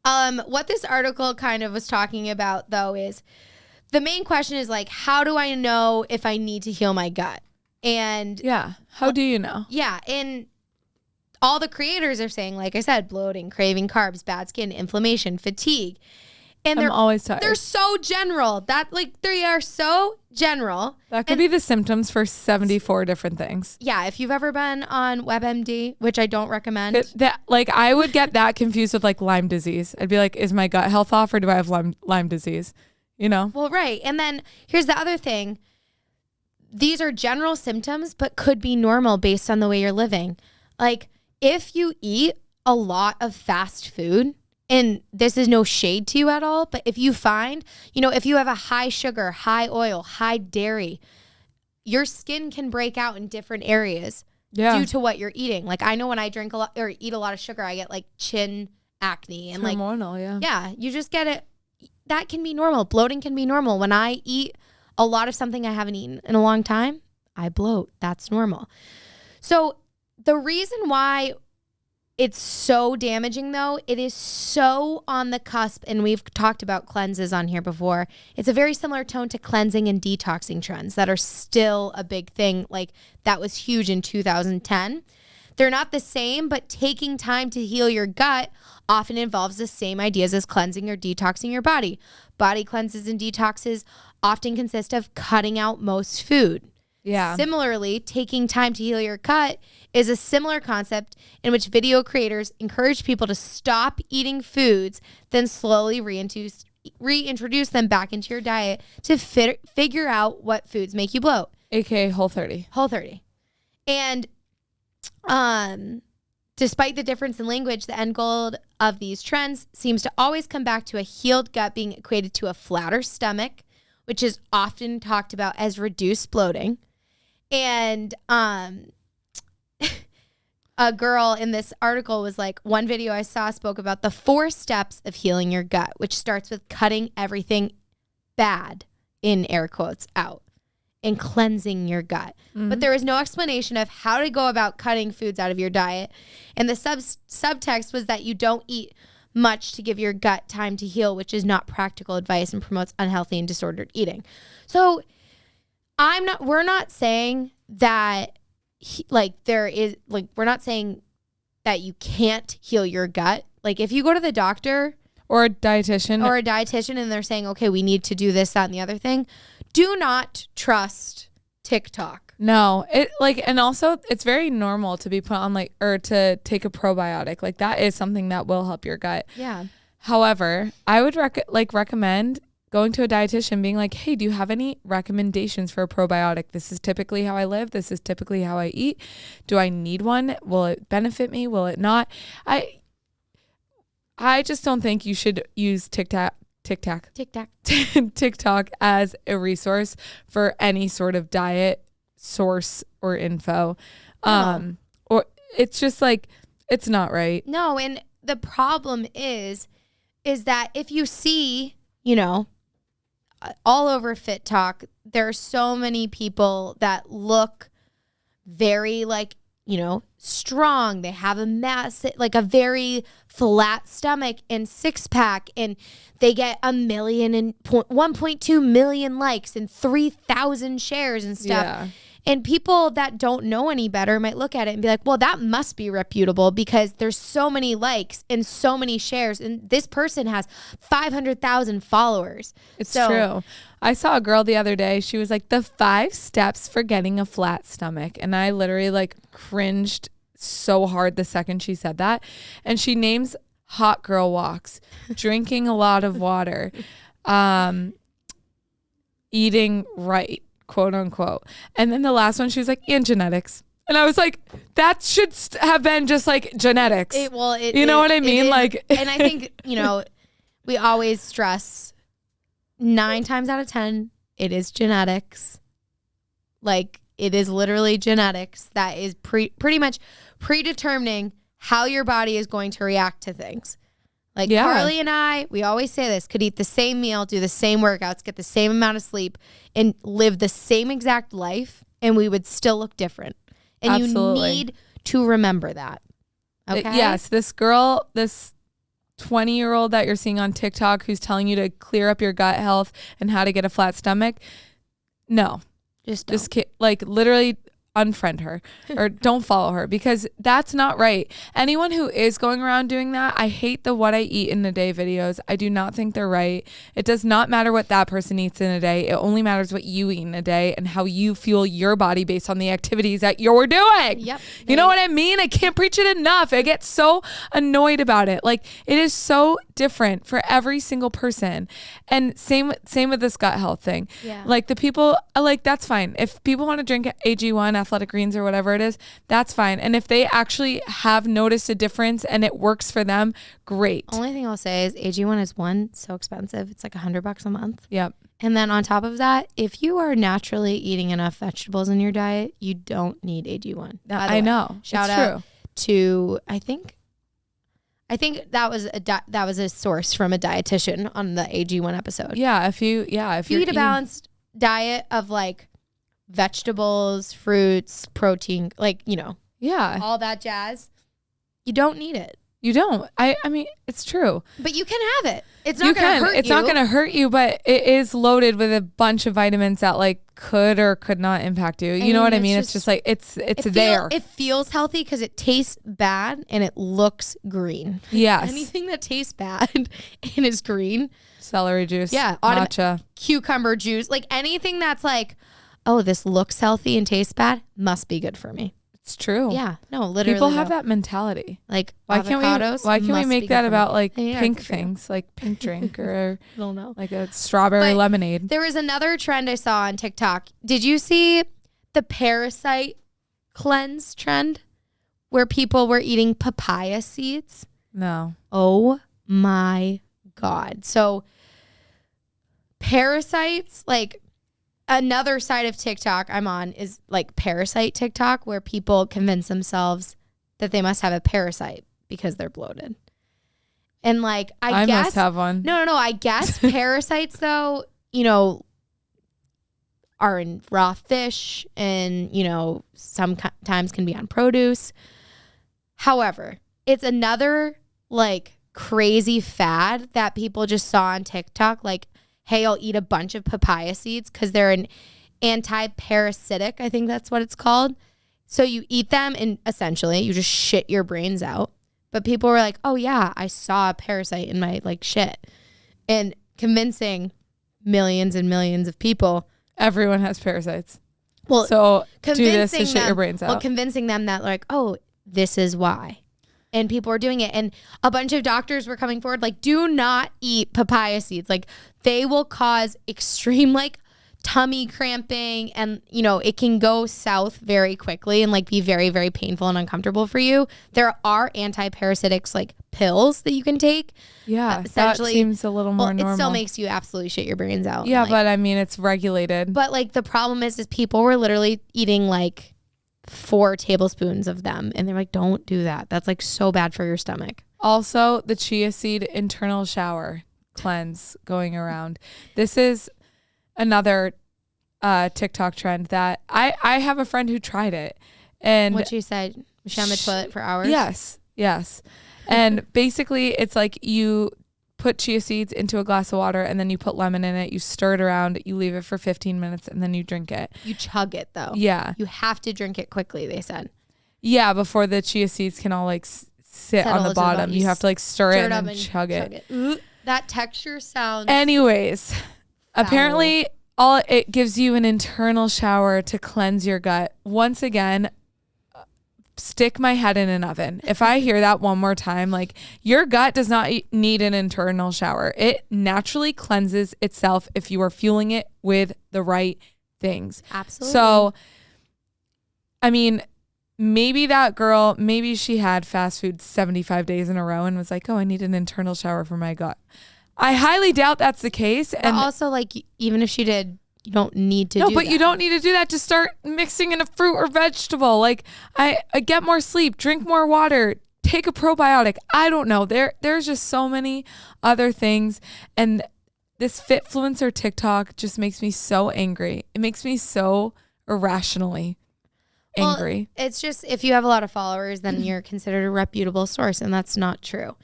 What this article kind of was talking about, though, is the main question is like, how do I know if I need to heal my gut? And yeah, how do you know? Yeah, and all the creators are saying, like I said, bloating, craving carbs, bad skin, inflammation, fatigue. And I'm always tired. They're so general. They are so general. That could be the symptoms for 74 different things. Yeah, if you've ever been on WebMD, which I don't recommend. I would get that confused with like Lyme disease. I'd be like, is my gut health off or do I have Lyme disease? You know? Well, right. And then here's the other thing. These are general symptoms, but could be normal based on the way you're living. Like if you eat a lot of fast food, and this is no shade to you at all, but if you find, if you have a high sugar, high oil, high dairy, your skin can break out in different areas due to what you're eating. Like I know when I drink a lot or eat a lot of sugar, I get like chin acne and hormonal, yeah, you just get it. That can be normal. Bloating can be normal. When I eat a lot of something I haven't eaten in a long time, I bloat. That's normal. So the reason why it's so damaging, though, it is so on the cusp, and we've talked about cleanses on here before. It's a very similar tone to cleansing and detoxing trends that are still a big thing. Like that was huge in 2010. They're not the same, but taking time to heal your gut often involves the same ideas as cleansing or detoxing your body. Body cleanses and detoxes often consist of cutting out most food. Yeah. Similarly, taking time to heal your gut is a similar concept in which video creators encourage people to stop eating foods, then slowly reintroduce them back into your diet to figure out what foods make you bloat. AKA Whole30. Whole30. And despite the difference in language, the end goal of these trends seems to always come back to a healed gut being equated to a flatter stomach, which is often talked about as reduced bloating. And a girl in this article was like, one video I saw spoke about the 4 steps of healing your gut, which starts with cutting everything bad, in air quotes, out and cleansing your gut. Mm-hmm. But there was no explanation of how to go about cutting foods out of your diet. And the subtext was that you don't eat much to give your gut time to heal, which is not practical advice and promotes unhealthy and disordered eating. So we're not saying that we're not saying that you can't heal your gut. Like if you go to the doctor or a dietitian and they're saying, okay, we need to do this, that, and the other thing, do not trust TikTok. No, and also it's very normal to be put on or to take a probiotic. Like that is something that will help your gut. Yeah. However, I would recommend going to a dietitian being like, hey, do you have any recommendations for a probiotic? This is typically how I live. This is typically how I eat. Do I need one? Will it benefit me? Will it not? I just don't think you should use TikTok as a resource for any sort of diet source or info. Or it's just like, it's not right. No. And the problem is that if you see, all over Fit Talk, there are so many people that look very strong. They have a very flat stomach and 6-pack, and they get 1.2 million likes and 3,000 shares and stuff. Yeah. And people that don't know any better might look at it and be like, well, that must be reputable because there's so many likes and so many shares. And this person has 500,000 followers. It's true. I saw a girl the other day. She was like, the 5 steps for getting a flat stomach. And I literally cringed so hard the second she said that. And she names hot girl walks, drinking a lot of water, eating right, quote unquote. And then the last one, she was like, and genetics. And I was like, that should have been just genetics. You know what I mean? And I think, we always stress 9 times out of 10, it is genetics. It is literally genetics that is pretty much predetermining how your body is going to react to things. Carly and I, we always say this, could eat the same meal, do the same workouts, get the same amount of sleep, and live the same exact life, and we would still look different. And Absolutely. You need to remember that. Okay? Yes, this girl, this 20-year-old that you're seeing on TikTok who's telling you to clear up your gut health and how to get a flat stomach, no. Just like literally unfriend her or don't follow her, because that's not right. Anyone who is going around doing that, I hate the what I eat in a day videos. I do not think they're right. It does not matter what that person eats in a day. It only matters what you eat in a day and how you fuel your body based on the activities that you're doing. Yep. You know what I mean? I can't preach it enough. I get so annoyed about it. Like, it is so different for every single person. And same with this gut health thing. Yeah. Like, the people, like, that's fine. If people want to drink AG1, Athletic Greens, or whatever it is, that's fine. And if they actually have noticed a difference and it works for them, great. Only thing I'll say is AG1 is so expensive. It's like $100 a month. Yep. And then on top of that, if you are naturally eating enough vegetables in your diet, you don't need AG1. I know. Shout it's out true. to I think that was a source from a dietitian on the AG1 episode. Yeah, if you eat a balanced diet of like vegetables, fruits, protein, like, you know, all that jazz, you don't need it. You don't. I mean, it's true. But you can have it. It's not going to hurt you. It's not going to hurt you, but it is loaded with a bunch of vitamins that like could or could not impact you. You know what I mean? It's just like, it's there. It feels healthy because it tastes bad and it looks green. Yes. Anything that tastes bad and is green. Celery juice. Yeah. Matcha. Cucumber juice. Like anything that's like, oh, this looks healthy and tastes bad, must be good for me. It's true. Yeah. No, literally. People have that mentality. Like, why avocados. Can't we make that about like yeah, pink things, like pink drink or I don't know, like a strawberry lemonade? There was another trend I saw on TikTok. Did you see the Parasite cleanse trend where people were eating papaya seeds? No. Oh my God. So parasites, like, another side of TikTok I'm on is like Parasite TikTok, where people convince themselves that they must have a parasite because they're bloated. And like, I guess, must have one. No. I guess parasites though, you know, are in raw fish and, you know, sometimes can be on produce. However, it's another like crazy fad that people just saw on TikTok. Like, hey, I'll eat a bunch of papaya seeds because they're an anti-parasitic, I think that's what it's called. So you eat them and essentially you just shit your brains out. But people were like, oh yeah, I saw a parasite in my like shit. And convincing millions and millions of people. Everyone has parasites. Well, so do this to shit your brains out. Well, convincing them that like, oh, this is why. And people were doing it. And a bunch of doctors were coming forward like, do not eat papaya seeds. Like, they will cause extreme like tummy cramping, and you know, it can go south very quickly and like be very, very painful and uncomfortable for you. There are anti-parasitics like pills that you can take. Yeah, essentially, that seems a little more normal. It still makes you absolutely shit your brains out. Yeah, but I mean, it's regulated. But like the problem is people were literally eating like 4 tablespoons of them, and they're like, don't do that. That's like so bad for your stomach. Also, the chia seed internal shower cleanse going around. This is another TikTok trend that I have a friend who tried it. And what she said, was she on the toilet for hours? Yes. And basically it's like you put chia seeds into a glass of water and then you put lemon in it, you stir it around, you leave it for 15 minutes and then you drink it. You chug it though. Yeah. You have to drink it quickly, they said. Yeah, before the chia seeds can all like sit on the bottom. You have to like stir it and then chug it. Ooh, that texture sounds... Anyways, apparently it gives you an internal shower to cleanse your gut. Once again, stick my head in an oven. If I hear that one more time, like, your gut does not need an internal shower. It naturally cleanses itself if you are fueling it with the right things. Absolutely. So, I mean, maybe that girl, maybe she had fast food 75 days in a row and was like, oh, I need an internal shower for my gut. I highly doubt that's the case. But and also, like, even if she did, you don't need to do that. No, but you don't need to do that. Just start mixing in a fruit or vegetable. Like, I get more sleep, drink more water, take a probiotic. I don't know. There's just so many other things. And this Fitfluencer TikTok just makes me so angry. It makes me so irrationally angry. Well, it's just, if you have a lot of followers, then you're considered a reputable source, and that's not true.